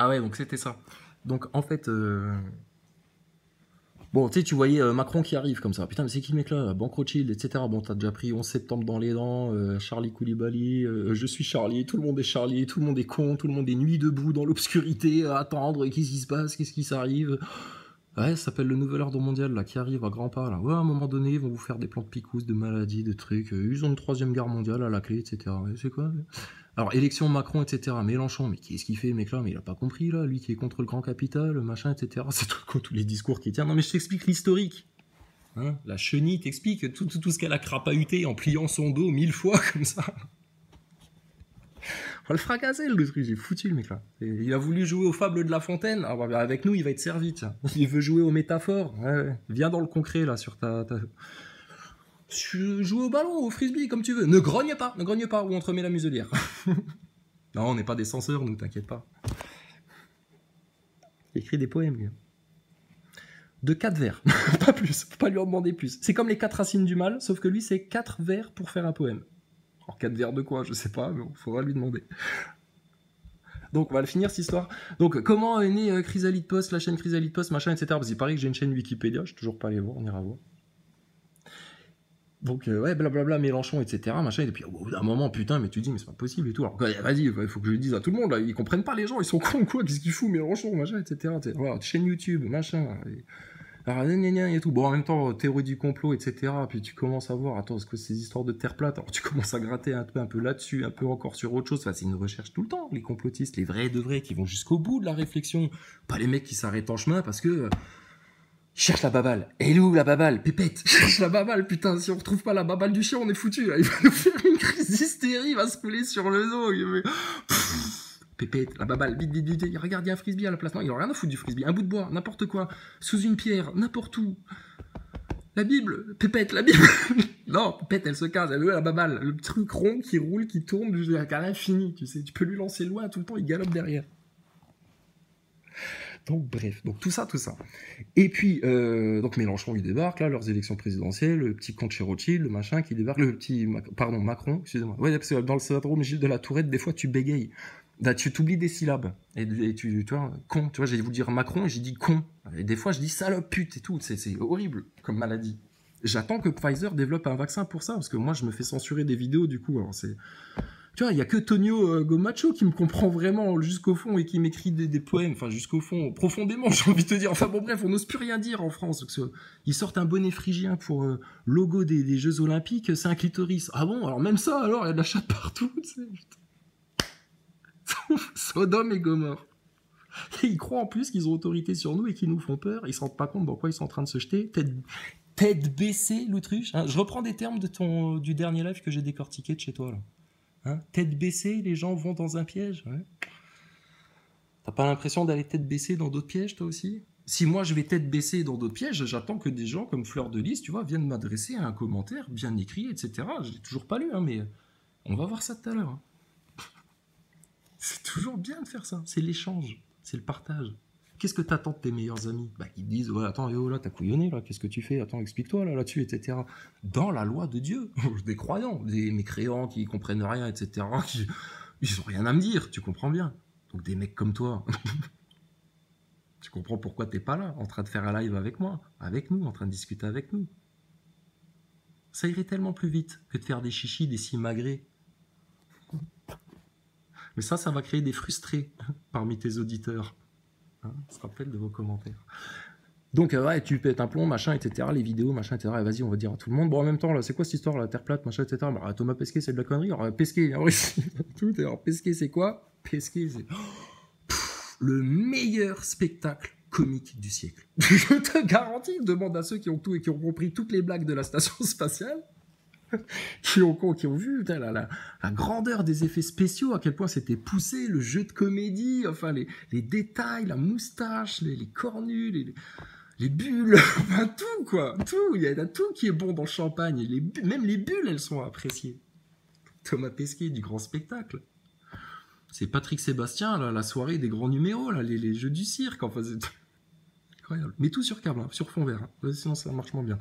Ah ouais, donc c'était ça. Donc en fait, bon, tu sais, tu voyais Macron qui arrive comme ça. Putain, mais c'est qui le mec là? Banque Rothschild, etc. Bon, t'as déjà pris 11 septembre dans les dents, Charlie Koulibaly, je suis Charlie, tout le monde est Charlie, tout le monde est con, tout le monde est nuit debout dans l'obscurité à attendre, qu'est-ce qui se passe, qu'est-ce qui s'arrive? Ouais, ça s'appelle le nouvel ordre mondial là, qui arrive à grands pas là. Ouais, à un moment donné, ils vont vous faire des plans de picousses, de maladies, de trucs. Ils ont une troisième guerre mondiale à la clé, etc. Ouais, c'est quoi? Alors, élection Macron, etc. Mélenchon, mais qu'est-ce qu'il fait, mec là? Mais il a pas compris là, lui qui est contre le grand capital, le machin, etc. C'est tout, tous les discours qu'il tient. Non, mais je t'explique l'historique. Hein, la chenille t'explique tout ce qu'elle a crapahuté en pliant son dos 1000 fois comme ça. On va le fracasser le truc, j'ai foutu le mec là. Il a voulu jouer aux fables de La Fontaine. Ah, bah, avec nous, il va être servi, tiens. Il veut jouer aux métaphores. Ouais. Viens dans le concret là sur ta... Joue au ballon, au frisbee, comme tu veux. Ne grogne pas, ou on te remet la muselière. Non, on n'est pas des censeurs, nous, t'inquiète pas. Il écrit des poèmes, lui. De 4 vers, pas plus, faut pas lui en demander plus. C'est comme les 4 racines du mal, sauf que lui, c'est 4 vers pour faire un poème. Alors 4 vers de quoi, je sais pas, mais il faudra lui demander. Donc, on va le finir, cette histoire. Donc, comment est née Chrysalide Post, la chaîne Chrysalide Post, machin, etc. Parce qu'il paraît que j'ai une chaîne Wikipédia, je suis toujours pas allé voir, on ira voir. Donc, ouais, blablabla, Mélenchon, etc. Machin, et puis au bout d'un moment, putain, mais tu dis, mais c'est pas possible et tout. Alors, vas-y, il faut que je le dise à tout le monde, là, ils comprennent pas les gens, ils sont cons, quoi, qu'est-ce qu'ils foutent, Mélenchon, machin, etc. Voilà, chaîne YouTube, machin. Alors, et tout. Bon, en même temps, théorie du complot, etc. Puis tu commences à voir, attends, est-ce que ces histoires de terre plate, alors tu commences à gratter un peu là-dessus, un peu encore sur autre chose. Enfin, c'est une recherche tout le temps, les complotistes, les vrais de vrais, qui vont jusqu'au bout de la réflexion. Pas les mecs qui s'arrêtent en chemin parce que. Cherche la babale. Elle est où la babale? Pépette, cherche la babale, putain. Si on retrouve pas la babale du chien, on est foutu. Il va nous faire une crise d'hystérie, il va se rouler sur le dos. Pépette, la babale, vite. Regarde, il y a un frisbee à la place. Non, il a rien à foutre du frisbee. Un bout de bois, n'importe quoi. Sous une pierre, n'importe où. La Bible, Pépette, la Bible. Non, Pépette, elle se casse. Elle veut la babale. Le truc rond qui roule, qui tourne jusqu'à l'infini. Tu sais, tu peux lui lancer loin tout le temps, il galope derrière. Donc bref, donc tout ça. Et puis, donc Mélenchon, il débarque, là, leurs élections présidentielles, le petit comte chez Rothschild, le machin qui débarque, Macron, excusez-moi. Ouais, parce que dans le syndrome Gilles de la Tourette, des fois, tu bégayes. Là, tu t'oublies des syllabes. Et tu vois, con, tu vois, j'ai voulu dire Macron et j'ai dit con. Et des fois, je dis salope, pute et tout. C'est horrible comme maladie. J'attends que Pfizer développe un vaccin pour ça, parce que moi, je me fais censurer des vidéos, du coup, alors c'est... Tu vois, il n'y a que Tonio Gomacho qui me comprend vraiment jusqu'au fond et qui m'écrit des poèmes, enfin jusqu'au fond, profondément, j'ai envie de te dire. Enfin bon, bref, on n'ose plus rien dire en France. Parce que ils sortent un bonnet phrygien pour logo des Jeux Olympiques, c'est un clitoris. Ah bon, alors même ça, alors, il y a de la chatte partout, tu sais. Sodome et Gomorre. Et ils croient en plus qu'ils ont autorité sur nous et qu'ils nous font peur. Ils se rendent pas compte dans quoi ils sont en train de se jeter. Tête baissée, l'autruche. Hein, je reprends des termes du dernier live que j'ai décortiqué de chez toi, là. Hein, tête baissée, les gens vont dans un piège. Ouais. T'as pas l'impression d'aller tête baissée dans d'autres pièges, toi aussi? Si moi je vais tête baissée dans d'autres pièges, j'attends que des gens comme Fleur de Lys, tu vois, viennent m'adresser un commentaire bien écrit, etc. Je l'ai toujours pas lu, hein, mais on va voir ça tout à l'heure. Hein. C'est toujours bien de faire ça. C'est l'échange, c'est le partage. Qu'est-ce que t'attends de tes meilleurs amis? Bah, ils te disent, ouais, attends, là, t'as couillonné, là, qu'est-ce que tu fais? Attends, explique-toi, là-dessus, etc. Dans la loi de Dieu. Des croyants, des mécréants qui comprennent rien, etc. Ils ont rien à me dire, tu comprends bien. Donc, des mecs comme toi, tu comprends pourquoi t'es pas là, en train de faire un live avec moi, avec nous, en train de discuter avec nous. Ça irait tellement plus vite que de faire des chichis, des simagrées. Mais ça va créer des frustrés parmi tes auditeurs. Hein, on se rappelle de vos commentaires. Donc, ouais, tu pètes un plomb, machin, etc. Les vidéos, machin, etc. Et vas-y, on va dire à tout le monde. Bon, en même temps, là, c'est quoi cette histoire, la Terre plate, machin, etc. Bah, Thomas Pesquet, c'est de la connerie. Alors, Pesquet, hein, oui, tout. Alors, Pesquet, c'est quoi? Pesquet, c'est le meilleur spectacle comique du siècle. Je te garantis, demande à ceux qui ont tout et qui ont compris toutes les blagues de la station spatiale. qui ont vu putain, la grandeur des effets spéciaux, à quel point c'était poussé, le jeu de comédie, enfin les détails, la moustache, les cornues, les bulles, enfin tout quoi, tout, il y a tout qui est bon dans le champagne, même les bulles elles sont appréciées. Thomas Pesquet du grand spectacle. C'est Patrick Sébastien, là, la soirée des grands numéros, là, les jeux du cirque, enfin c'est incroyable. Mais tout sur câble, hein, sur fond vert, hein. Sinon ça marche moins bien.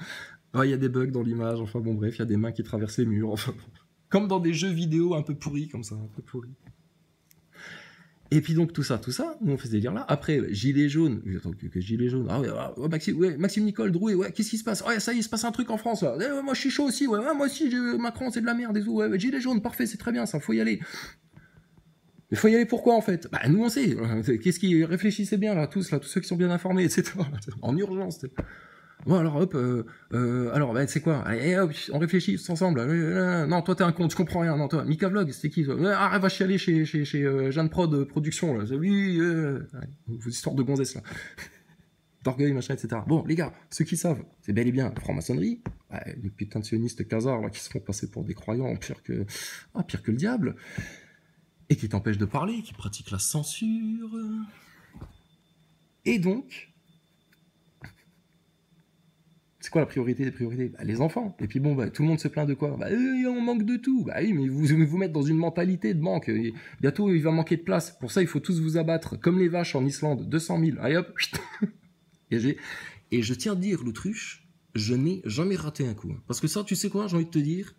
Il y a des bugs dans l'image, enfin bon bref, il y a des mains qui traversent les murs, enfin bon. Comme dans des jeux vidéo un peu pourris comme ça, un peu pourris. Et puis donc tout ça, nous on fait ce délire-là. Après, gilet jaune, gilet jaune. Ah ouais, Maxime Nicole, Drouet, ouais, qu'est-ce qui se passe? Ouais, ça y est, il se passe un truc en France là. Moi je suis chaud aussi, ouais, moi aussi, Macron c'est de la merde et tout. Ouais, gilet jaune, parfait, c'est très bien, ça, faut y aller. Mais faut y aller pourquoi en fait? Bah nous on sait. Qu'est-ce qui réfléchissez bien là, tous ceux qui sont bien informés, etc. En urgence. Bon alors hop, alors bah, c'est quoi? Allez hop, on réfléchit tous ensemble. Non, toi t'es un con, tu comprends rien. Non, toi, Mika Vlog, c'était qui? Ah, va chialer chez Jeanne Prod Production là. Oui, vos histoires de gonzesses là. D'orgueil, machin, etc. Bon, les gars, ceux qui savent, c'est bel et bien la franc-maçonnerie. Les putains de sionistes casards là qui se font passer pour des croyants pire que le diable. Et qui t'empêchent de parler, qui pratiquent la censure. Et donc, c'est quoi la priorité des priorités? Bah, les enfants. Et puis bon, bah, tout le monde se plaint de quoi? Bah, on manque de tout. Bah oui, mais vous mettre dans une mentalité de manque. Et bientôt, il va manquer de place. Pour ça, il faut tous vous abattre. Comme les vaches en Islande, 200 000. Allez hop. Et je tiens à dire, l'autruche, je n'ai jamais raté un coup. Parce que ça, tu sais quoi, j'ai envie de te dire.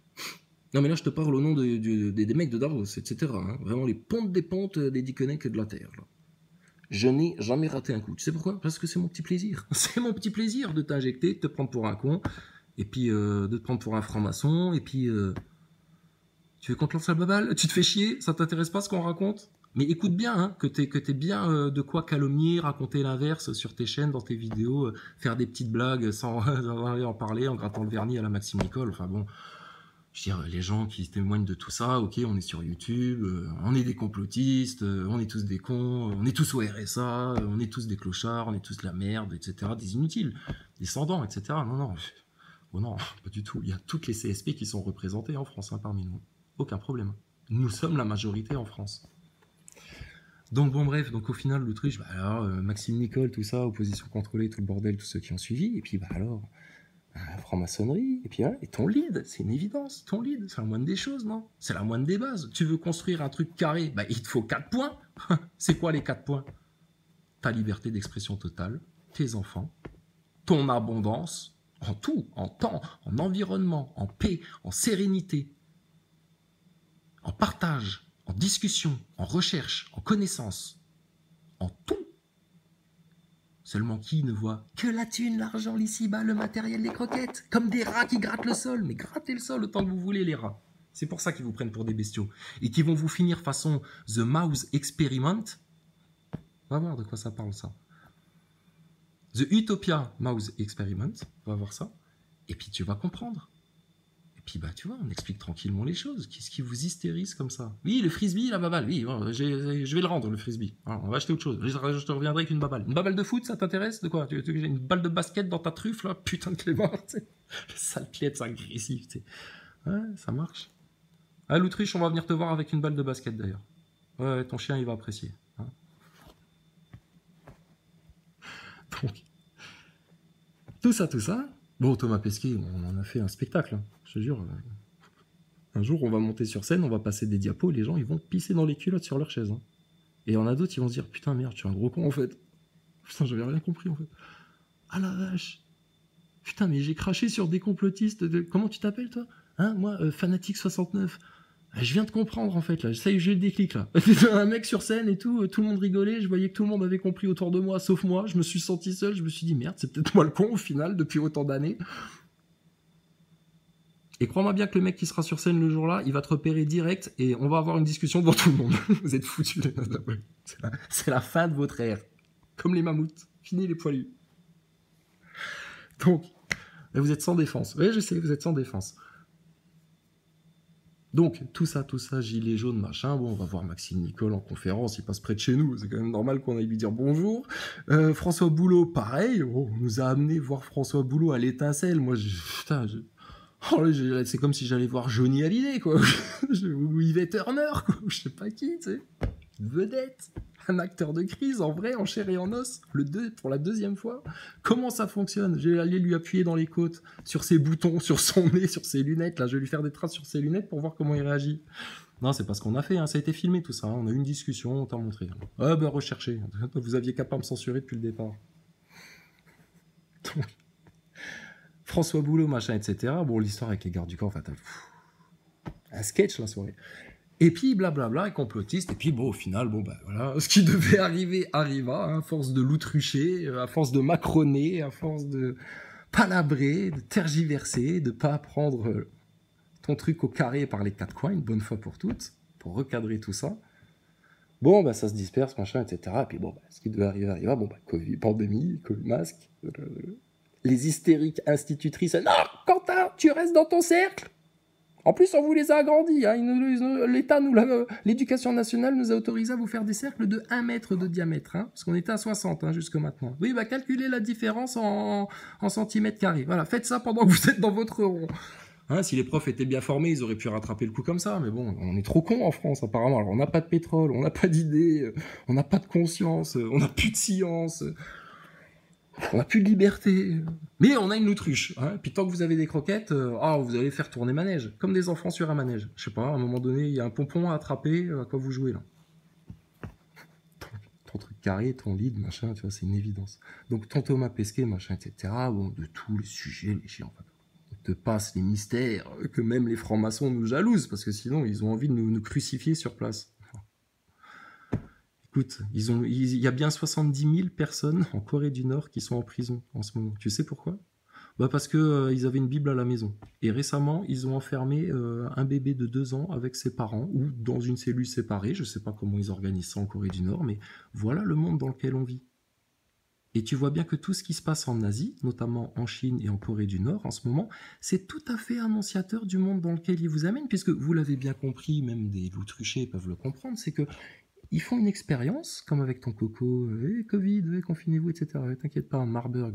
Non, mais là, je te parle au nom des mecs de Davos, etc. Hein. Vraiment les pontes des pontes des Dickenecs de la Terre. Là. Je n'ai jamais raté un coup. Tu sais pourquoi? Parce que c'est mon petit plaisir. C'est mon petit plaisir de t'injecter, de te prendre pour un con, et puis de te prendre pour un franc-maçon, et puis... tu veux qu'on te lance la baballe? Tu te fais chier? Ça t'intéresse pas ce qu'on raconte? Mais écoute bien, hein, que t'aies bien de quoi calomnier, raconter l'inverse sur tes chaînes, dans tes vidéos, faire des petites blagues sans aller en parler, en grattant le vernis à la Maxime Nicole. Enfin bon... Je veux dire, les gens qui témoignent de tout ça, ok, on est sur YouTube, on est des complotistes, on est tous des cons, on est tous au RSA, on est tous des clochards, on est tous de la merde, etc., des inutiles, des sans-dents, etc. Non, oh non, pas du tout. Il y a toutes les CSP qui sont représentées en France, hein, parmi nous. Aucun problème. Nous sommes la majorité en France. Donc bon, bref, donc au final, l'autruche, bah alors, Maxime Nicole, tout ça, opposition contrôlée, tout le bordel, tous ceux qui ont suivi, et puis bah alors... franc-maçonnerie, et puis voilà, et ton lead, c'est une évidence, ton lead, c'est la moindre des choses, non? C'est la moindre des bases. Tu veux construire un truc carré, bah il te faut 4 points. C'est quoi les 4 points? Ta liberté d'expression totale, tes enfants, ton abondance, en tout, en temps, en environnement, en paix, en sérénité, en partage, en discussion, en recherche, en connaissance, en tout. Seulement qui ne voit que la thune, l'argent, l'ici-bas, le matériel, les croquettes, comme des rats qui grattent le sol. Mais grattez le sol autant que vous voulez, les rats. C'est pour ça qu'ils vous prennent pour des bestiaux. Et qui vont vous finir façon The Mouse Experiment. On va voir de quoi ça parle, ça. The Utopia Mouse Experiment. On va voir ça. Et puis tu vas comprendre. Et puis, bah, tu vois, on explique tranquillement les choses. Qu'est-ce qui vous hystérise comme ça? Oui, le frisbee, la baballe, oui, je vais le rendre, le frisbee. Alors, on va acheter autre chose. Je te reviendrai avec une baballe. Une baballe de foot, ça t'intéresse? De quoi? Tu veux une balle de basket dans ta truffe, là? Putain de Clément, tu sais. Sale pièce, ça agressif, tu sais. Ouais, ça marche. Ah, l'autruche, on va venir te voir avec une balle de basket, d'ailleurs. Ouais, ton chien, il va apprécier. Hein. Donc, tout ça. Bon, Thomas Pesquet, on en a fait un spectacle, hein. Je te jure. Un jour, on va monter sur scène, on va passer des diapos, et les gens, ils vont pisser dans les culottes sur leur chaise. Hein. Et il y en a d'autres, ils vont se dire, putain, merde, tu es un gros con, en fait. Putain, j'avais rien compris, en fait. Ah la vache. Putain, mais j'ai craché sur des complotistes de... Comment tu t'appelles, toi? Hein, moi, Fanatique69. Je viens de comprendre, en fait, là. Ça y est, j'ai le déclic, là. Un mec sur scène et tout le monde rigolait, je voyais que tout le monde avait compris autour de moi, sauf moi. Je me suis senti seul, je me suis dit, merde, c'est peut-être moi le con, au final, depuis autant d'années. Et crois-moi bien que le mec qui sera sur scène le jour-là, il va te repérer direct et on va avoir une discussion devant tout le monde. Vous êtes foutus. C'est la fin de votre ère. Comme les mammouths. Fini les poilus. Donc, vous êtes sans défense. Oui, je sais, vous êtes sans défense. Donc, tout ça, gilet jaune, machin. Bon, on va voir Maxime Nicole en conférence, il passe près de chez nous. C'est quand même normal qu'on aille lui dire bonjour. François Boulot, pareil. Oh, on nous a amené voir François Boulot à l'étincelle. Moi, c'est comme si j'allais voir Johnny Hallyday, quoi. Ou Yvette Turner, quoi. Je sais pas qui, tu sais. Une vedette. Un acteur de crise, en vrai, en chair et en os. Pour la deuxième fois. Comment ça fonctionne? Je vais aller lui appuyer dans les côtes, sur ses boutons, sur son nez, sur ses lunettes. Là, je vais lui faire des traces sur ses lunettes pour voir comment il réagit. Non, c'est pas ce qu'on a fait, hein. Ça a été filmé, tout ça. Hein. On a eu une discussion, on t'a montré. Ah, bah, recherchez. Vous aviez qu'à pas me censurer depuis le départ. Donc... François Boulot, machin, etc. Bon, l'histoire avec les gardes du corps, enfin, un sketch la soirée. Et puis, blablabla, et complotiste. Et puis, bon, au final, bon, ben voilà, ce qui devait arriver arriva, hein, à force de l'outrucher, à force de macroner, à force de palabrer, de tergiverser, de pas prendre ton truc au carré par les quatre coins, une bonne fois pour toutes, pour recadrer tout ça. Bon, bah, ça se disperse, machin, etc. Et puis, bon, bah, ce qui devait arriver arriva. Bon, bah, Covid, pandémie, Covid, masque. Les hystériques institutrices. Non, Quentin, tu restes dans ton cercle. En plus, on vous les a agrandis. Hein. L'État, l'éducation nationale nous a autorisé à vous faire des cercles de 1 mètre de diamètre. Hein, parce qu'on était à 60 hein, jusque maintenant. Oui, bah, calculez la différence en centimètres carrés. Voilà, faites ça pendant que vous êtes dans votre rond. Hein, si les profs étaient bien formés, ils auraient pu rattraper le coup comme ça. Mais bon, on est trop cons en France, apparemment. Alors, on n'a pas de pétrole, on n'a pas d'idées, on n'a pas de conscience, on n'a plus de science. On n'a plus de liberté. Mais on a une autruche. Hein. Puis tant que vous avez des croquettes, vous allez faire tourner manège. Comme des enfants sur un manège. Je sais pas, à un moment donné, il y a un pompon à attraper. À quoi vous jouez là? Ton truc carré, ton lead, machin, tu vois, c'est une évidence. Donc ton Thomas Pesquet, machin, etc. Bon, de tous les sujets, les chiens, enfin, on te passe les mystères que même les francs-maçons nous jalousent, parce que sinon, ils ont envie de nous crucifier sur place. Écoute, il y a bien 70 000 personnes en Corée du Nord qui sont en prison en ce moment. Tu sais pourquoi? Bah parce que ils avaient une Bible à la maison. Et récemment, ils ont enfermé un bébé de 2 ans avec ses parents, ou dans une cellule séparée. Je ne sais pas comment ils organisent ça en Corée du Nord, mais voilà le monde dans lequel on vit. Et tu vois bien que tout ce qui se passe en Asie, notamment en Chine et en Corée du Nord en ce moment, c'est tout à fait annonciateur du monde dans lequel ils vous amènent, puisque vous l'avez bien compris, même des loutruchés peuvent le comprendre, c'est que ils font une expérience, comme avec ton coco, Covid, confinez-vous, etc. T'inquiète pas, Marburg,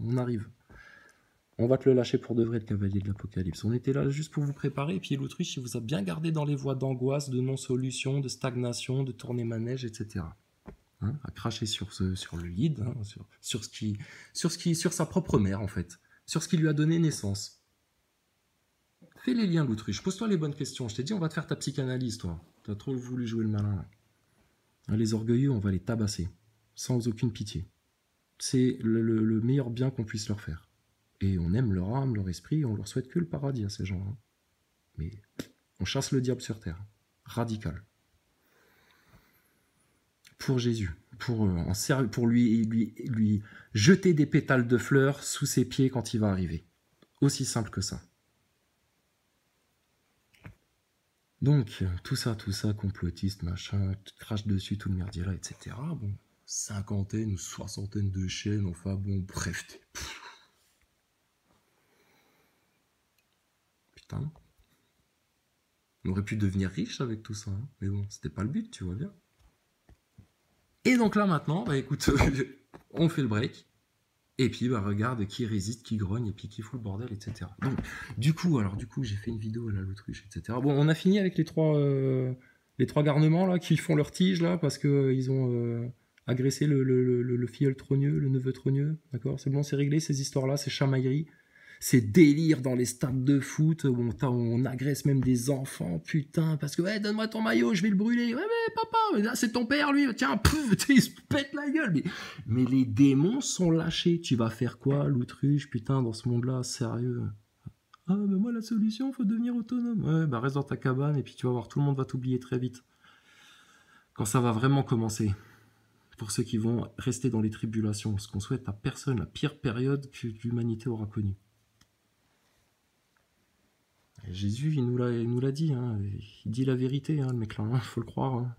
on arrive. On va te le lâcher pour de vrai, le cavalier de l'apocalypse. On était là juste pour vous préparer, et puis l'autruche, il vous a bien gardé dans les voies d'angoisse, de non-solution, de stagnation, de tourner manège, etc. Hein, à cracher sur le lead, hein, sur sa propre mère, en fait. Sur ce qui lui a donné naissance. Fais les liens, l'autruche. Pose-toi les bonnes questions. Je t'ai dit, on va te faire ta psychanalyse, toi. T'as trop voulu jouer le malin, là. Les orgueilleux, on va les tabasser, sans aucune pitié. C'est le meilleur bien qu'on puisse leur faire. Et on aime leur âme, leur esprit, on leur souhaite que le paradis à ces gens. Hein. Mais on chasse le diable sur terre. Radical. Pour Jésus. Pour lui jeter des pétales de fleurs sous ses pieds quand il va arriver. Aussi simple que ça. Donc, tout ça, complotiste, machin, crache dessus, tout le merdier là, etc. Bon, 50aine ou 60aine de chaînes, enfin bon, bref. Putain. On aurait pu devenir riche avec tout ça, hein. Mais bon, c'était pas le but, tu vois bien. Et donc là maintenant, bah écoute, on fait le break. Et puis, bah, regarde qui résiste, qui grogne, et puis qui fout le bordel, etc. Donc, du coup, j'ai fait une vidéo à la l'autruche, etc. Bon, on a fini avec les trois garnements, là, qui font leur tige, là, parce que ils ont agressé le filleul trogneux, le neveu trogneux, d'accord? C'est bon, c'est réglé, ces histoires-là, ces chamailleries, ces délires dans les stades de foot, où on agresse même des enfants, putain, parce que, ouais, donne-moi ton maillot, je vais le brûler. Ouais, mais papa, c'est ton père, lui, tiens, pouf, il se pète la gueule. Mais les démons sont lâchés. Tu vas faire quoi, l'autruche, putain, dans ce monde-là, sérieux? Ah, mais moi, la solution, faut devenir autonome. Ouais, bah reste dans ta cabane, et puis tu vas voir, tout le monde va t'oublier très vite. Quand ça va vraiment commencer. Pour ceux qui vont rester dans les tribulations, ce qu'on souhaite à personne, la pire période que l'humanité aura connue. Et Jésus, il nous l'a dit, hein. Il dit la vérité, hein, le mec là, hein, faut le croire. Hein.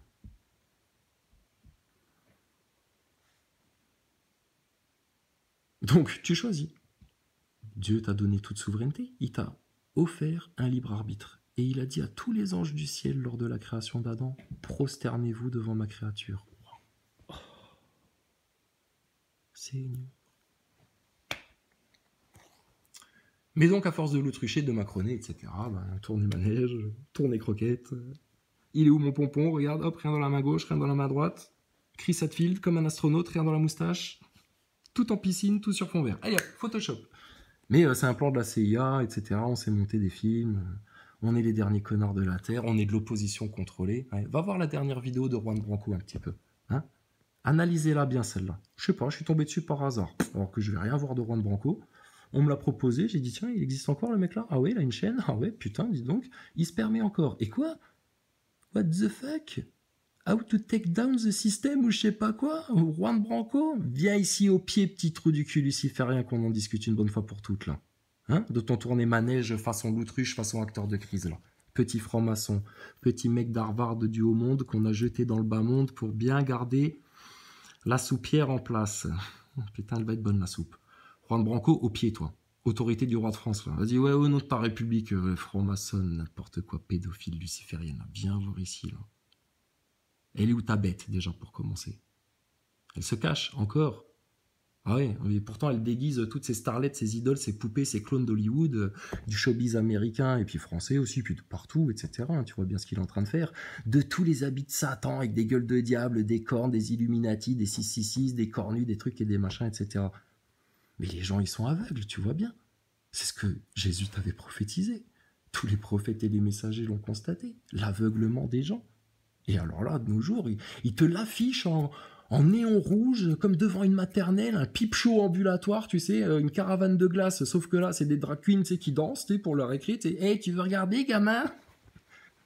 Donc, tu choisis. Dieu t'a donné toute souveraineté, il t'a offert un libre arbitre. Et il a dit à tous les anges du ciel lors de la création d'Adam, prosternez-vous devant ma créature. Oh. Seigneur. Mais donc, à force de l'autrucher, de macroner, etc., tourne le manège, tourne les croquettes. Il est où mon pompon? Regarde, hop, rien dans la main gauche, rien dans la main droite. Chris Hadfield, comme un astronaute, rien dans la moustache. Tout en piscine, tout sur fond vert. Allez hop, Photoshop. Mais c'est un plan de la CIA, etc. On s'est monté des films. On est les derniers connards de la Terre. On est de l'opposition contrôlée. Ouais. Va voir la dernière vidéo de Juan Branco un petit peu. Hein, analysez-la bien celle-là. Je sais pas, je suis tombé dessus par hasard. Alors que je vais rien voir de Juan Branco. On me l'a proposé, j'ai dit tiens, il existe encore le mec là? Ah ouais, il a une chaîne? Ah ouais, putain, dis donc, il se permet encore. Et quoi? What the fuck? How to take down the system ou je sais pas quoi? Juan Branco? Viens ici au pied, petit trou du cul luciférien, qu'on en discute une bonne fois pour toutes, là. Hein? De ton tourner manège façon l'autruche, façon acteur de crise, là. Petit franc-maçon, petit mec d'Harvard du haut monde qu'on a jeté dans le bas monde pour bien garder la soupière en place. Putain, elle va être bonne, la soupe. Juan Branco, au pied, toi. Autorité du roi de France, là. Vas-y, ouais, au nom de ta république, franc-maçon, n'importe quoi, pédophile, luciférienne, là. Viens voir ici, là. Elle est où ta bête, déjà, pour commencer? Elle se cache, encore. Ah ouais, et pourtant, elle déguise toutes ces starlettes, ces idoles, ces poupées, ces clones d'Hollywood, du showbiz américain, et puis français aussi, puis de partout, etc. Tu vois bien ce qu'il est en train de faire. De tous les habits de Satan, avec des gueules de diable, des cornes, des Illuminati, des 666, des cornus, des trucs et des machins, etc. Mais les gens, ils sont aveugles, tu vois bien. C'est ce que Jésus t'avait prophétisé. Tous les prophètes et les messagers l'ont constaté. L'aveuglement des gens. Et alors là, de nos jours, il te l'affiche en néon rouge, comme devant une maternelle, un pipe show ambulatoire, tu sais, une caravane de glace, sauf que là, c'est des drag queens, tu sais, qui dansent, tu sais, pour leur écrit, tu sais, hey, tu veux regarder, gamin?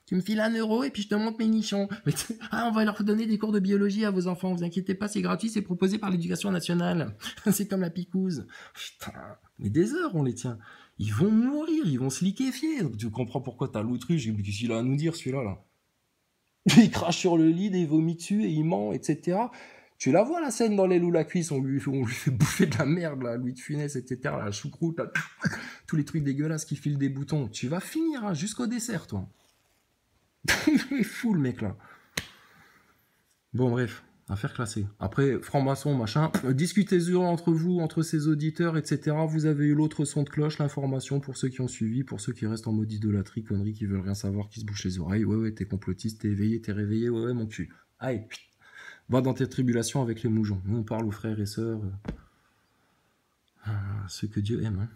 Tu me files 1 € et puis je te montre mes nichons. Mais on va leur donner des cours de biologie à vos enfants, vous inquiétez pas, c'est gratuit, c'est proposé par l'éducation nationale. C'est comme la picouse. Putain, mais des heures on les tient. Ils vont mourir, ils vont se liquéfier. Donc tu comprends pourquoi t'as l'autruche, qu'est-ce qu'il a à nous dire celui-là, là? Il crache sur le lit, il vomit dessus et il ment, etc. Tu la vois la scène dans l'aile ou la cuisse, on lui fait bouffer de la merde, là, Louis de Funès, etc. La choucroute, là, tous les trucs dégueulasses qui filent des boutons. Tu vas finir hein, jusqu'au dessert, toi. Il est fou, le mec, là. Bon, bref, affaire classée. Après, franc-maçon, machin, discutez-en entre vous, entre ces auditeurs, etc. Vous avez eu l'autre son de cloche, l'information pour ceux qui ont suivi, pour ceux qui restent en mode idolâtrie, conneries, qui veulent rien savoir, qui se bouchent les oreilles. Ouais, t'es complotiste, t'es éveillé, t'es réveillé, ouais, mon cul. Allez, va dans tes tribulations avec les moujons. Nous, on parle aux frères et sœurs, ceux que Dieu aime. Hein.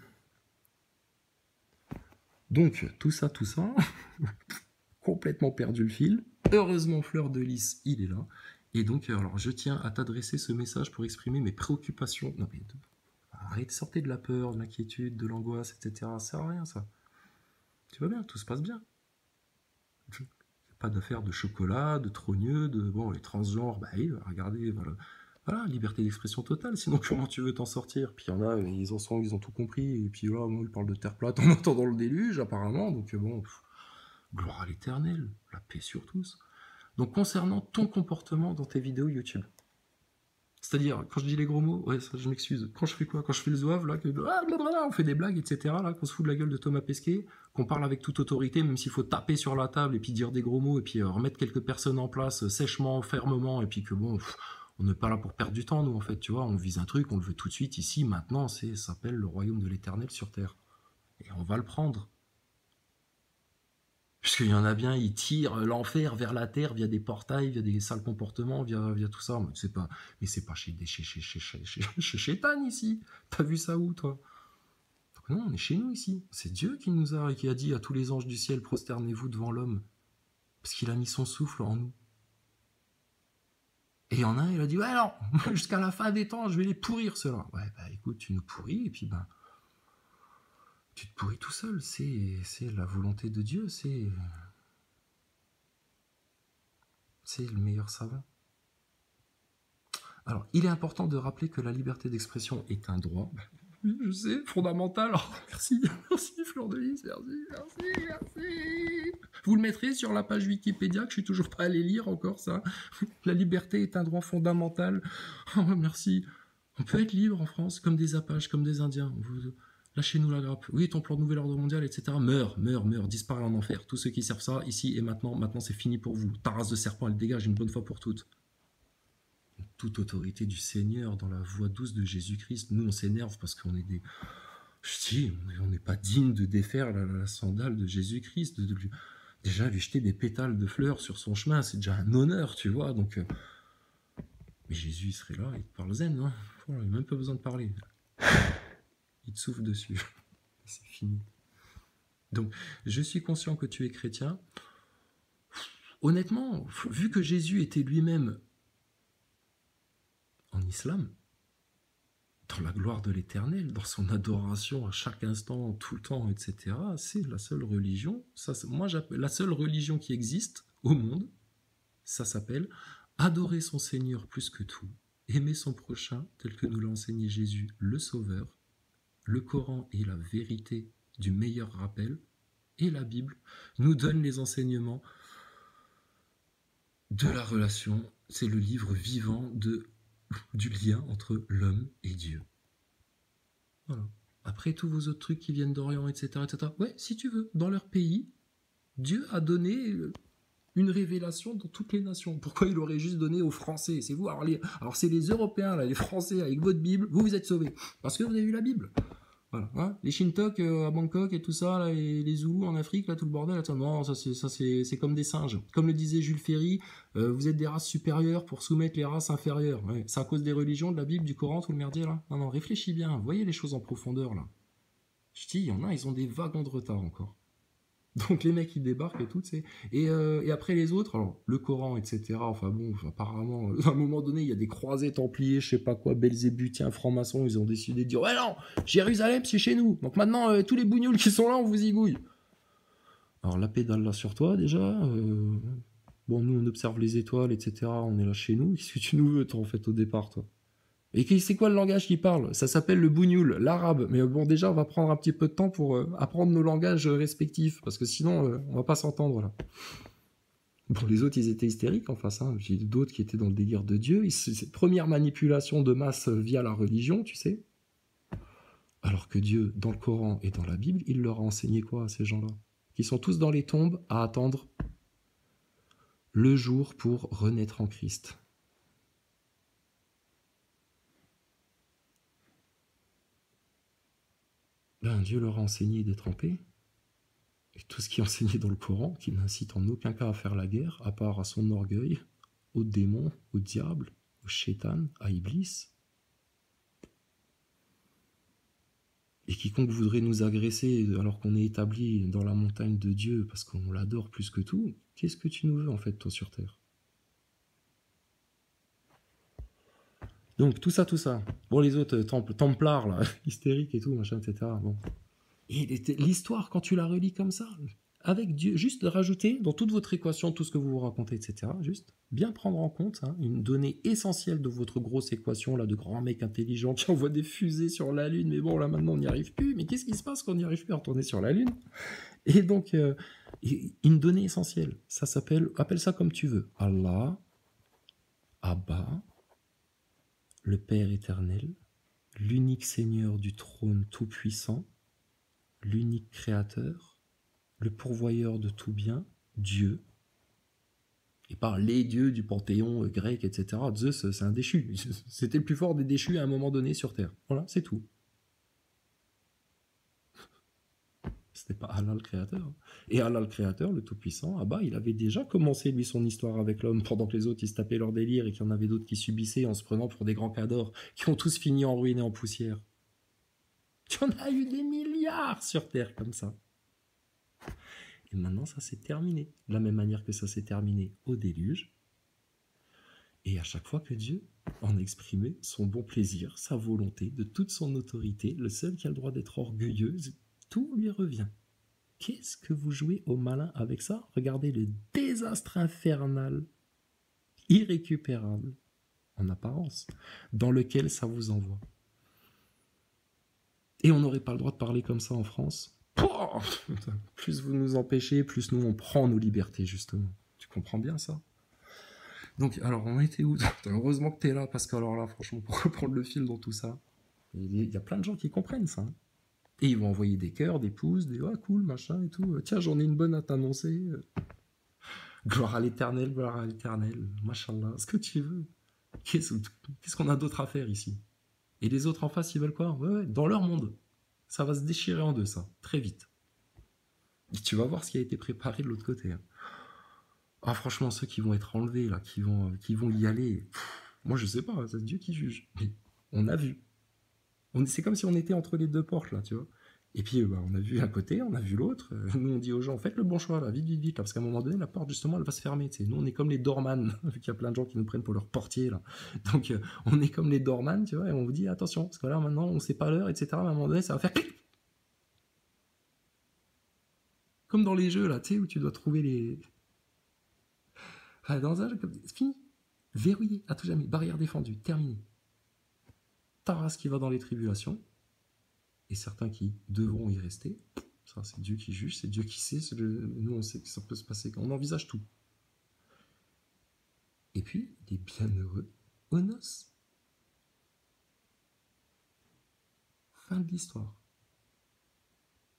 Donc, tout ça, complètement perdu le fil. Heureusement, Fleur de Lys, il est là. Et donc, alors, je tiens à t'adresser ce message pour exprimer mes préoccupations. Non, mais arrête, sortez de la peur, de l'inquiétude, de l'angoisse, etc. Ça sert à rien, ça. Tu vas bien, tout se passe bien. Pas d'affaire de chocolat, de trogneux, de bon, les transgenres, bah oui, regardez, voilà, liberté d'expression totale, sinon comment tu veux t'en sortir? Puis il y en a, ils ont tout compris, et puis là, moi, ils parlent de terre plate en attendant le déluge, apparemment, donc bon, gloire à l'éternel, la paix sur tous. Donc concernant ton comportement dans tes vidéos YouTube, c'est-à-dire, quand je dis les gros mots, ouais, ça, je m'excuse. Quand je fais quoi? Quand je fais le zouave, là, on fait des blagues, etc., là, qu'on se fout de la gueule de Thomas Pesquet, qu'on parle avec toute autorité, même s'il faut taper sur la table et puis dire des gros mots et puis remettre quelques personnes en place sèchement, fermement, et puis que bon, on n'est pas là pour perdre du temps, nous, en fait, tu vois, on vise un truc, on le veut tout de suite, ici, maintenant, ça s'appelle le royaume de l'éternel sur terre. Et on va le prendre. Puisqu'il y en a bien, ils tirent l'enfer vers la terre via des portails, via des sales comportements, via tout ça. Mais c'est pas chez Chétan ici. T'as vu ça où, toi? Donc non, on est chez nous ici. C'est Dieu qui a dit à tous les anges du ciel, prosternez-vous devant l'homme. Parce qu'il a mis son souffle en nous. Et il y en a un, il a dit, ouais, non, jusqu'à la fin des temps, je vais les pourrir, ceux-là. Ouais, bah écoute, tu nous pourris, et puis ben, tu te pourris tout seul. C'est la volonté de Dieu, c'est le meilleur savant. Alors, il est important de rappeler que la liberté d'expression est un droit. Oui, je sais, fondamental. Oh, merci Fleur de Lys, merci. Vous le mettrez sur la page Wikipédia, que je suis toujours pas allé lire encore ça. La liberté est un droit fondamental. Oh, merci. On peut être libre en France, comme des Apaches, comme des Indiens. Lâchez-nous la grappe. Oui, ton plan de nouvel ordre mondial, etc. Meurs, disparaît en enfer. Tous ceux qui servent ça, ici et maintenant c'est fini pour vous. Ta race de serpent, elle dégage une bonne fois pour toutes. Toute autorité du Seigneur dans la voix douce de Jésus-Christ. Nous, on s'énerve parce qu'on est des... Je dis, on n'est pas digne de défaire la sandale de Jésus-Christ. Déjà, lui jeter des pétales de fleurs sur son chemin, c'est déjà un honneur, tu vois. Donc, mais Jésus, il serait là, il te parle zen, hein. Il n'a même pas besoin de parler. Il te souffle dessus. C'est fini. Donc, je suis conscient que tu es chrétien. Honnêtement, vu que Jésus était lui-même en islam, dans la gloire de l'éternel, dans son adoration à chaque instant, tout le temps, etc., c'est la seule religion, la seule religion qui existe au monde, ça s'appelle adorer son Seigneur plus que tout, aimer son prochain tel que nous l'a enseigné Jésus, le Sauveur. Le Coran est la vérité du meilleur rappel, et la Bible nous donne les enseignements de la relation. C'est le livre vivant du lien entre l'homme et Dieu. Voilà. Après, tous vos autres trucs qui viennent d'Orient, etc., etc. Ouais, si tu veux, dans leur pays, Dieu a donné une révélation dans toutes les nations. Pourquoi il aurait juste donné aux Français? C'est vous. Alors c'est les Européens, là, les Français, avec votre Bible, vous êtes sauvés. Parce que vous avez eu la Bible. Voilà. Hein, les Shintok à Bangkok et tout ça, là, et les Zoulous en Afrique, là, tout le bordel. Là, non, ça c'est comme des singes. Comme le disait Jules Ferry, vous êtes des races supérieures pour soumettre les races inférieures. Ouais. C'est à cause des religions, de la Bible, du Coran, tout le merdier, là. Non, non, réfléchis bien. Voyez les choses en profondeur, là. Je dis, il y en a, ils ont des wagons de retard encore. Donc les mecs, ils débarquent et tout, tu sais. Et après les autres, alors le Coran, etc. Enfin bon, apparemment, à un moment donné, il y a des croisés templiers, je sais pas quoi, belzébutiens, francs-maçons, ils ont décidé de dire, ouais non, Jérusalem, c'est chez nous. Donc maintenant, tous les bougnoules qui sont là, on vous zigouille. Alors la pédale là sur toi, déjà. Bon, nous, on observe les étoiles, etc. On est là chez nous. Qu'est-ce que tu nous veux, toi, en fait, au départ, toi? Et c'est quoi le langage qui parle? Ça s'appelle le bougnoul, l'arabe. Mais bon, déjà, on va prendre un petit peu de temps pour apprendre nos langages respectifs, parce que sinon, on va pas s'entendre, là. Bon, les autres, ils étaient hystériques en face. Hein. J'ai d'autres qui étaient dans le délire de Dieu. C'est première manipulation de masse via la religion, tu sais. Alors que Dieu, dans le Coran et dans la Bible, il leur a enseigné quoi à ces gens-là? Qui sont tous dans les tombes à attendre le jour pour renaître en Christ. Ben, Dieu leur a enseigné d'être en paix. Et tout ce qui est enseigné dans le Coran, qui n'incite en aucun cas à faire la guerre, à part à son orgueil, aux démons, au diable, au shaitan, à Iblis. Et quiconque voudrait nous agresser alors qu'on est établi dans la montagne de Dieu parce qu'on l'adore plus que tout, qu'est-ce que tu nous veux en fait, toi, sur Terre? Donc, tout ça. Bon, les autres templars, là, hystériques et tout, machin, etc. Bon. Et l'histoire, quand tu la relis comme ça, avec Dieu, juste rajouter dans toute votre équation tout ce que vous vous racontez, etc. Juste bien prendre en compte une donnée essentielle de votre grosse équation là de grands mecs intelligents qui envoient des fusées sur la Lune. Mais bon, là maintenant on n'y arrive plus. Mais qu'est-ce qui se passe quand on n'y arrive plus à retourner sur la Lune? Et donc, une donnée essentielle, ça s'appelle, appelle ça comme tu veux. Allah, Abba, le Père éternel, l'unique Seigneur du trône tout-puissant, l'unique Créateur, le pourvoyeur de tout bien, Dieu, et par les dieux du panthéon grec, etc. Zeus, c'est un déchu. C'était le plus fort des déchus à un moment donné sur Terre. Voilà, c'est tout. C'était pas Allah le Créateur. Et Allah le Créateur, le Tout-Puissant, il avait déjà commencé, lui, son histoire avec l'homme, pendant que les autres, ils se tapaient leur délire et qu'il y en avait d'autres qui subissaient en se prenant pour des grands cadors, qui ont tous fini en ruine et en poussière. Tu en as eu des milliards sur Terre, comme ça. Et maintenant, ça s'est terminé. De la même manière que ça s'est terminé au déluge. Et à chaque fois que Dieu en exprimait son bon plaisir, sa volonté, de toute son autorité, le seul qui a le droit d'être orgueilleux, tout lui revient. Qu'est-ce que vous jouez au malin avec ça? Regardez le désastre infernal, irrécupérable, en apparence, dans lequel ça vous envoie. Et on n'aurait pas le droit de parler comme ça en France. Oh, plus vous nous empêchez, plus nous on prend nos libertés, justement. Tu comprends bien ça? Donc, alors, on était où? Heureusement que t'es là, parce que alors là, franchement, pour reprendre le fil dans tout ça, il y a plein de gens qui comprennent ça. Hein. Et ils vont envoyer des cœurs, des pouces, des « Ah, cool, machin et tout. Tiens, j'en ai une bonne à t'annoncer. Gloire à l'éternel, machallah, ce que tu veux. Qu'est-ce qu'on a d'autre à faire ici? Et les autres en face, ils veulent quoi? Ouais, dans leur monde. Ça va se déchirer en deux, ça, très vite. Et tu vas voir ce qui a été préparé de l'autre côté. Hein. Ah, franchement, ceux qui vont être enlevés, là, qui vont y aller, moi, je sais pas, c'est Dieu qui juge. Mais on a vu. C'est comme si on était entre les deux portes, là, tu vois. Et puis, on a vu un côté, on a vu l'autre. Nous, on dit aux gens, faites le bon choix, là, vite, là, parce qu'à un moment donné, la porte, justement, elle va se fermer. Tu sais. Nous, on est comme les doorman, vu qu'il y a plein de gens qui nous prennent pour leur portier, là. Donc, on est comme les doorman, tu vois, et on vous dit, attention, parce que là, maintenant, on sait pas l'heure, etc. À un moment donné, ça va faire clic. Comme dans les jeux, là, tu sais, où tu dois trouver les... Enfin, dans un jeu comme c'est fini. Verrouillé, à tout jamais. Barrière défendue, terminé. Ta race qui va dans les tribulations, et certains qui devront y rester. Ça, c'est Dieu qui juge, c'est Dieu qui sait. Nous, on sait que ça peut se passer. On envisage tout. Et puis, les bienheureux aux noces. Fin de l'histoire.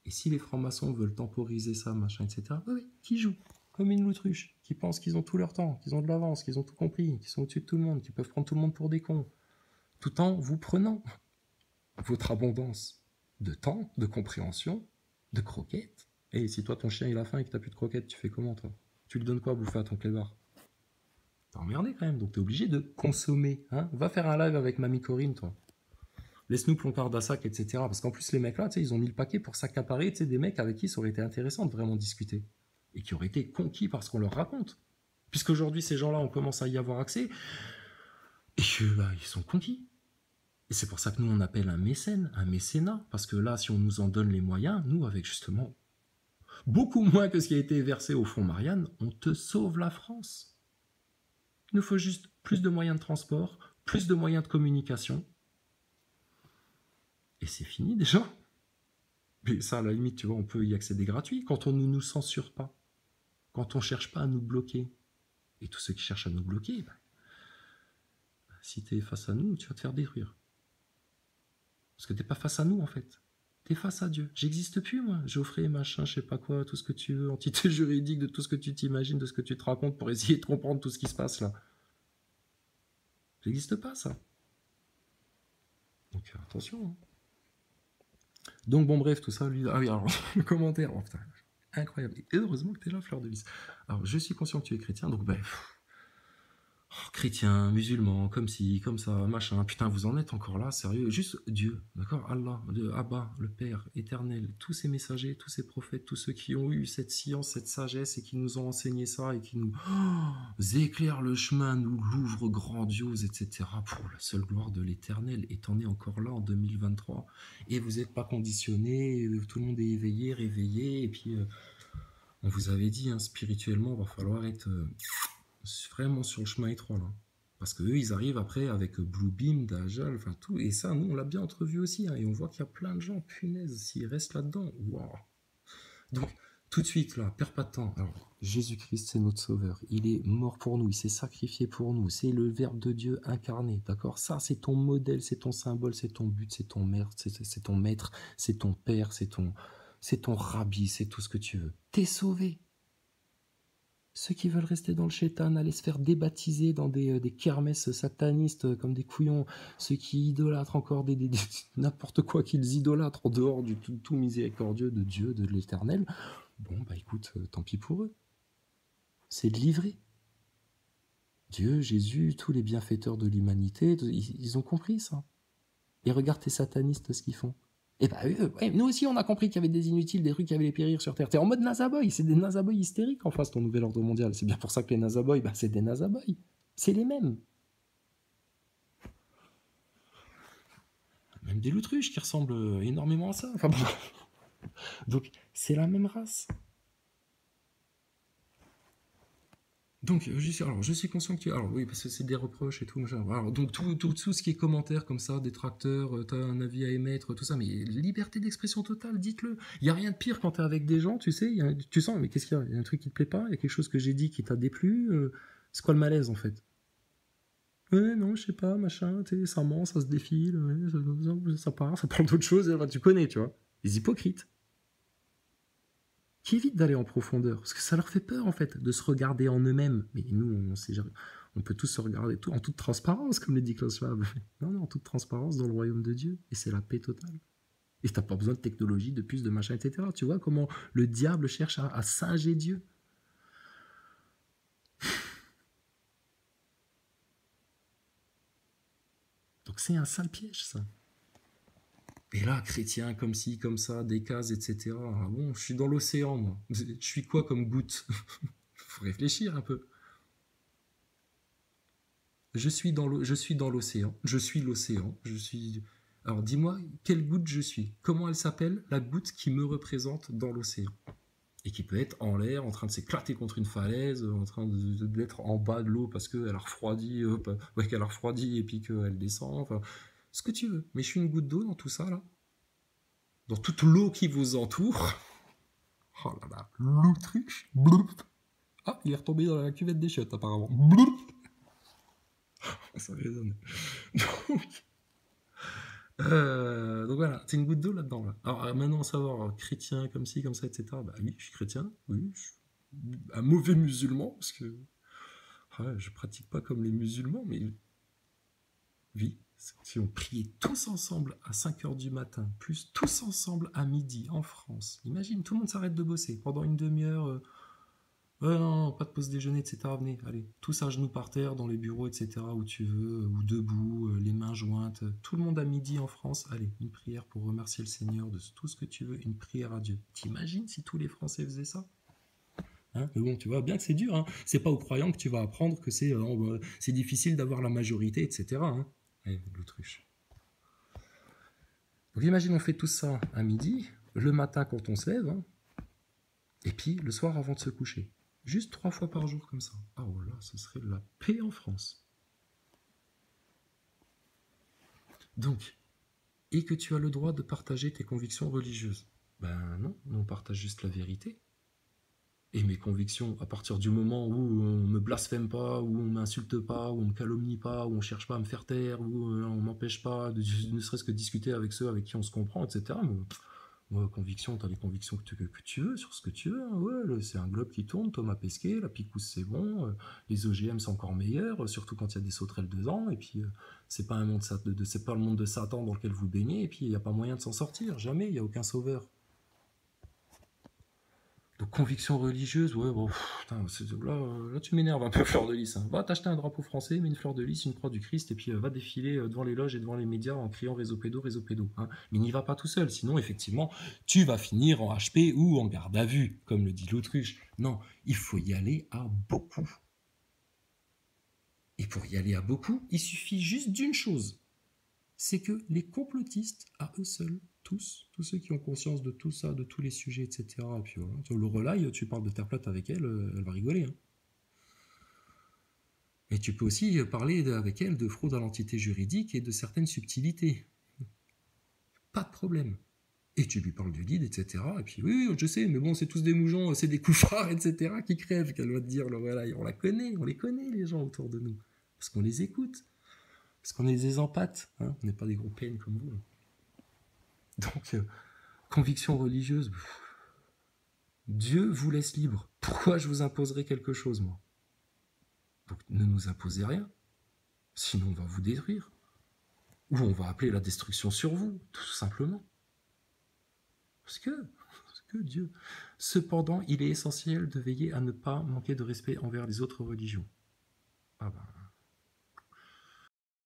Et si les francs-maçons veulent temporiser ça, machin, etc., oui, qui jouent comme une autruche, qui pensent qu'ils ont tout leur temps, qu'ils ont de l'avance, qu'ils ont tout compris, qu'ils sont au-dessus de tout le monde, qu'ils peuvent prendre tout le monde pour des cons, tout en vous prenant votre abondance de temps, de compréhension, de croquettes. Et si toi, ton chien, il a faim et que t'as plus de croquettes, tu fais comment, toi? Tu lui donnes quoi à bouffer à ton clébard? T'es emmerdé quand même, donc t'es obligé de consommer. Hein, va faire un live avec Mamie Corinne, toi. Laisse-nous Ploncard d'Assac, etc. Parce qu'en plus, les mecs là, ils ont mis le paquet pour s'accaparer des mecs avec qui ça aurait été intéressant de vraiment discuter. Et qui auraient été conquis par ce qu'on leur raconte. Puisqu'aujourd'hui, ces gens-là, on commence à y avoir accès. Et ils sont conquis. Et c'est pour ça que nous, on appelle un mécène, un mécénat. Parce que là, si on nous en donne les moyens, nous, avec justement beaucoup moins que ce qui a été versé au Fonds Marianne, on te sauve la France. Il nous faut juste plus de moyens de transport, plus de moyens de communication. Et c'est fini déjà. Mais ça, à la limite, tu vois, on peut y accéder gratuit quand on ne nous censure pas. Quand on ne cherche pas à nous bloquer. Et tous ceux qui cherchent à nous bloquer, si tu es face à nous, tu vas te faire détruire. Parce que tu n'es pas face à nous, en fait. Tu es face à Dieu. J'existe plus, moi. Geoffrey, machin, je sais pas quoi, tout ce que tu veux, entité juridique de tout ce que tu t'imagines, de ce que tu te racontes pour essayer de comprendre tout ce qui se passe là. J'existe pas, ça. Donc, attention. Hein. Donc, bon, bref, tout ça, lui... Ah oui, alors, le commentaire, oh putain, incroyable. Et heureusement que tu es là, Fleur de Lys. Alors, je suis conscient que tu es chrétien, donc, chrétien, musulman, comme ci, comme ça, machin. Putain, vous en êtes encore là, sérieux. Juste Dieu, d'accord? Allah, Abba, le Père éternel, tous ces messagers, tous ces prophètes, tous ceux qui ont eu cette science, cette sagesse et qui nous ont enseigné ça et qui nous éclairent le chemin, nous l'ouvrent grandiose, etc. Pour la seule gloire de l'éternel. Et t'en es encore là en 2023. Et vous n'êtes pas conditionné, tout le monde est éveillé, réveillé. Et puis, on vous avait dit, hein, spirituellement, il va falloir être... vraiment sur le chemin étroit là. Parce qu'eux, ils arrivent après avec Bluebeam, Dajjal, enfin tout. Et ça, nous, on l'a bien entrevu aussi. Hein, et on voit qu'il y a plein de gens, punaise, s'ils restent là-dedans. Waouh. Donc, tout de suite, là, perds pas de temps. Alors, Jésus-Christ, c'est notre sauveur. Il est mort pour nous, il s'est sacrifié pour nous. C'est le Verbe de Dieu incarné, d'accord? Ça, c'est ton modèle, c'est ton symbole, c'est ton but, c'est ton maître, c'est ton maître, c'est ton père, c'est ton rabbi, c'est tout ce que tu veux. T'es sauvé. Ceux qui veulent rester dans le chétan, aller se faire débaptiser dans des kermesses satanistes comme des couillons, ceux qui idolâtrent encore n'importe quoi qu'ils idolâtrent en dehors du tout miséricordieux de Dieu, de l'éternel, bon, écoute, tant pis pour eux. C'est livré. Dieu, Jésus, tous les bienfaiteurs de l'humanité, ils ont compris ça. Et regarde tes satanistes ce qu'ils font. Et ouais, nous aussi on a compris qu'il y avait des inutiles, des trucs qui avaient les périr sur Terre. T'es en mode Nazaboy, c'est des Nazaboy hystériques en face ton nouvel ordre mondial. C'est bien pour ça que les Nazaboy, c'est des Nazaboy. C'est les mêmes. Même des Loutruches qui ressemblent énormément à ça. Enfin, bon. Donc c'est la même race. Donc, je suis conscient que tu... Alors oui, parce que c'est des reproches et tout. Alors, donc tout ce qui est commentaires comme ça, détracteurs, t'as un avis à émettre, tout ça, mais liberté d'expression totale, dites-le. Il n'y a rien de pire quand t'es avec des gens, tu sais, tu sens, mais qu'est-ce qu'il y a? Il y a un truc qui te plaît pas? Il y a quelque chose que j'ai dit qui t'a déplu? C'est quoi le malaise, en fait? Ouais, non, je sais pas, machin, tu sais, ça ment, ça se défile, ouais, ça parle d'autre chose, tu connais, tu vois. Les hypocrites. Qui évite d'aller en profondeur, parce que ça leur fait peur en fait de se regarder en eux-mêmes. Mais nous, on peut tous se regarder tout, en toute transparence, comme le dit Klaus Schwab. Non, en toute transparence dans le royaume de Dieu, et c'est la paix totale. Et t'as pas besoin de technologie, de puces, de machin, etc. Tu vois comment le diable cherche à singer Dieu. Donc c'est un sale piège, ça. Et là, chrétien, comme ci, comme ça, des cases, etc. Ah bon, je suis dans l'océan, moi. Je suis quoi comme goutte? Faut réfléchir un peu. Je suis dans l'océan. Je suis l'océan. Alors, dis-moi, quelle goutte je suis? Comment elle s'appelle, la goutte qui me représente dans l'océan? et qui peut être en l'air, en train de s'éclater contre une falaise, en train d'être en bas de l'eau parce qu'elle a refroidi, qu'elle a refroidi et puis qu'elle descend, enfin, ce que tu veux. Mais je suis une goutte d'eau dans tout ça, là. Dans toute l'eau qui vous entoure. Oh là là, l'autruche. Ah, il est retombé dans la cuvette des chiottes, apparemment. Ça résonne. Donc voilà, c'est une goutte d'eau là-dedans. Là. Alors maintenant, savoir chrétien comme ci, comme ça, etc. Bah oui, je suis chrétien. Oui, je suis un mauvais musulman parce que je pratique pas comme les musulmans, mais oui. Si on priait tous ensemble à 5h du matin, plus tous ensemble à midi en France, imagine, tout le monde s'arrête de bosser pendant une demi-heure. Non, pas de pause déjeuner, etc. Venez, allez, tous à genoux par terre, dans les bureaux, etc., où tu veux, ou debout, les mains jointes. Tout le monde à midi en France, allez, une prière pour remercier le Seigneur de tout ce que tu veux, une prière à Dieu. T'imagines si tous les Français faisaient ça? Hein, mais bon, tu vois bien que c'est dur. Hein. C'est pas aux croyants que tu vas apprendre que c'est difficile d'avoir la majorité, etc. Hein. L'autruche. Donc imagine, on fait tout ça à midi, le matin quand on se lève, hein, et puis le soir avant de se coucher. Juste 3 fois par jour comme ça. Ah oh là, ce serait la paix en France. Donc, et que tu as le droit de partager tes convictions religieuses. Ben non, on partage juste la vérité. Et mes convictions, à partir du moment où on me blasphème pas, où on m'insulte pas, où on me calomnie pas, où on cherche pas à me faire taire, où on m'empêche pas de ne serait-ce que discuter avec ceux avec qui on se comprend, etc. Moi, conviction, t'as les convictions que tu veux sur ce que tu veux. Hein. Ouais, c'est un globe qui tourne, Thomas Pesquet, la picousse c'est bon, les OGM c'est encore meilleur, surtout quand il y a des sauterelles dedans. Et puis c'est pas c'est pas le monde de Satan dans lequel vous baignez. Et puis il n'y a pas moyen de s'en sortir, jamais. Il n'y a aucun sauveur. Donc conviction religieuse, ouais, bon, putain, là tu m'énerves un peu, fleur de lys. Hein. Va t'acheter un drapeau français, mets une fleur de lys, une croix du Christ, et puis va défiler devant les loges et devant les médias en criant réseau pédo, réseau pédo. Hein. Mais n'y va pas tout seul, sinon effectivement, tu vas finir en HP ou en garde à vue, comme le dit l'autruche. Non, il faut y aller à beaucoup. Et pour y aller à beaucoup, il suffit juste d'une chose. C'est que les complotistes, à eux seuls, tous ceux qui ont conscience de tout ça, de tous les sujets, etc. Et puis voilà, le relais, tu parles de terre plate avec elle, elle va rigoler. Hein. Et tu peux aussi parler avec elle de fraude à l'entité juridique et de certaines subtilités. Pas de problème. Et tu lui parles du guide, etc. Et puis oui, je sais, mais bon, c'est tous des moujons, c'est des coufards, etc. qui crèvent, qu'elle va te dire, voilà, on les connaît, les gens autour de nous. Parce qu'on les écoute. Parce qu'on est des empathes. Hein, on n'est pas des gros peines comme vous. Donc, conviction religieuse, Dieu vous laisse libre. Pourquoi je vous imposerai quelque chose, moi? Donc ne nous imposez rien. Sinon on va vous détruire. Ou on va appeler la destruction sur vous, tout simplement. Parce que Dieu. Cependant, il est essentiel de veiller à ne pas manquer de respect envers les autres religions. Ah ben,